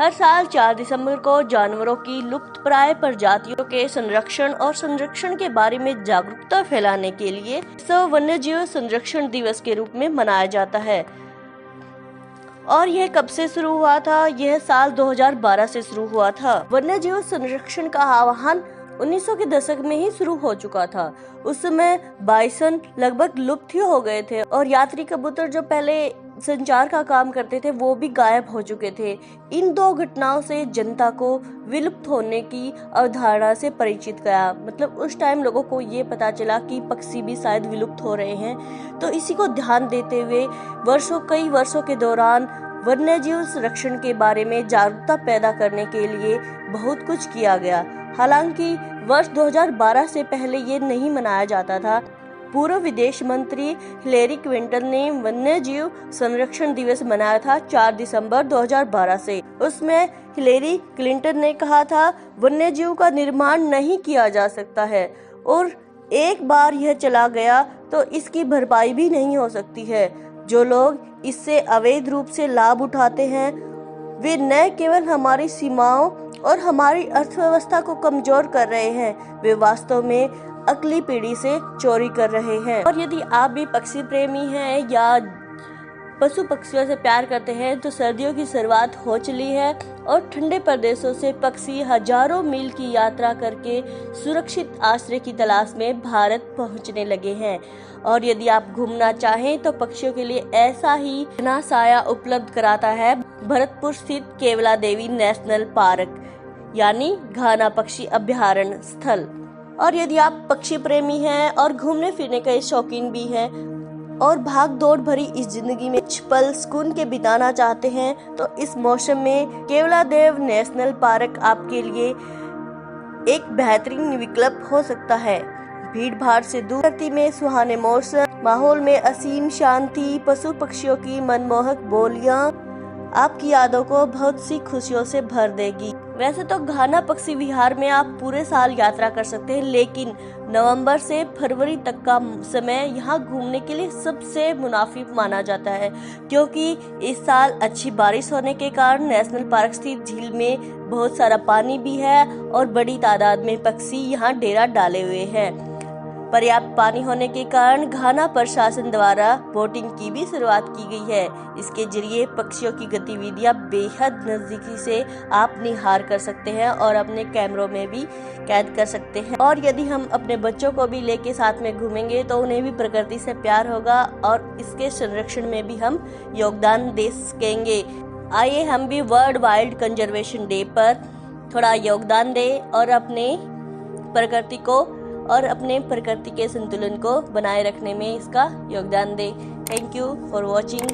हर साल 4 दिसंबर को जानवरों की लुप्तप्राय प्रजातियों के संरक्षण और संरक्षण के बारे में जागरूकता फैलाने के लिए विश्व वन्यजीव संरक्षण दिवस के रूप में मनाया जाता है। और यह कब से शुरू हुआ था? यह साल 2012 से शुरू हुआ था। वन्यजीव संरक्षण का आह्वान 1900 के दशक में ही शुरू हो चुका था। उस समय बाइसन लगभग लुप्त ही हो गए थे और यात्री कबूतर जो पहले संचार का काम करते थे वो भी गायब हो चुके थे। इन दो घटनाओं से जनता को विलुप्त होने की अवधारणा से परिचित कराया। मतलब उस टाइम लोगों को ये पता चला कि पक्षी भी शायद विलुप्त हो रहे हैं। तो इसी को ध्यान देते हुए कई वर्षों के दौरान वन्यजीव संरक्षण के बारे में जागरूकता पैदा करने के लिए बहुत कुछ किया गया। हालांकि वर्ष 2012 से पहले ये नहीं मनाया जाता था। पूर्व विदेश मंत्री हिलेरी क्लिंटन ने वन्यजीव संरक्षण दिवस मनाया था 4 दिसंबर 2012 से। उसमें हिलेरी क्लिंटन ने कहा था वन्यजीव का निर्माण नहीं किया जा सकता है और एक बार यह चला गया तो इसकी भरपाई भी नहीं हो सकती है। जो लोग इससे अवैध रूप से लाभ उठाते हैं वे न केवल हमारी सीमाओं और हमारी अर्थव्यवस्था को कमजोर कर रहे हैं, वे वास्तव में अगली पीढ़ी से चोरी कर रहे हैं। और यदि आप भी पक्षी प्रेमी हैं या पशु पक्षियों से प्यार करते हैं तो सर्दियों की शुरुआत हो चली है और ठंडे प्रदेशों से पक्षी हजारों मील की यात्रा करके सुरक्षित आश्रय की तलाश में भारत पहुंचने लगे हैं। और यदि आप घूमना चाहें तो पक्षियों के लिए ऐसा ही घना साया उपलब्ध कराता है भरतपुर स्थित केवला देवी नेशनल पार्क यानी घाना पक्षी अभ्यारण्य स्थल। और यदि आप पक्षी प्रेमी हैं और घूमने फिरने के शौकीन भी हैं और भाग दौड़ भरी इस जिंदगी में कुछ पल सुकून के बिताना चाहते हैं तो इस मौसम में केवला देव नेशनल पार्क आपके लिए एक बेहतरीन विकल्प हो सकता है। भीड़ भाड़ से दूर धरती में सुहाने मौसम, माहौल में असीम शांति, पशु पक्षियों की मनमोहक बोलियां आपकी यादों को बहुत सी खुशियों से भर देगी। वैसे तो घाना पक्षी विहार में आप पूरे साल यात्रा कर सकते हैं, लेकिन नवंबर से फरवरी तक का समय यहाँ घूमने के लिए सबसे मुनाफिक माना जाता है, क्योंकि इस साल अच्छी बारिश होने के कारण नेशनल पार्क स्थित झील में बहुत सारा पानी भी है और बड़ी तादाद में पक्षी यहाँ डेरा डाले हुए हैं। पर्याप्त पानी होने के कारण घाना प्रशासन द्वारा बोटिंग की भी शुरुआत की गई है। इसके जरिए पक्षियों की गतिविधियां बेहद नजदीकी से आप निहार कर सकते हैं और अपने कैमरों में भी कैद कर सकते हैं। और यदि हम अपने बच्चों को भी लेके साथ में घूमेंगे तो उन्हें भी प्रकृति से प्यार होगा और इसके संरक्षण में भी हम योगदान दे सकेंगे। आइए हम भी वर्ल्ड वाइल्ड कंजर्वेशन डे पर थोड़ा योगदान दें और अपने प्रकृति को और अपने प्रकृति के संतुलन को बनाए रखने में इसका योगदान दें। Thank you for watching.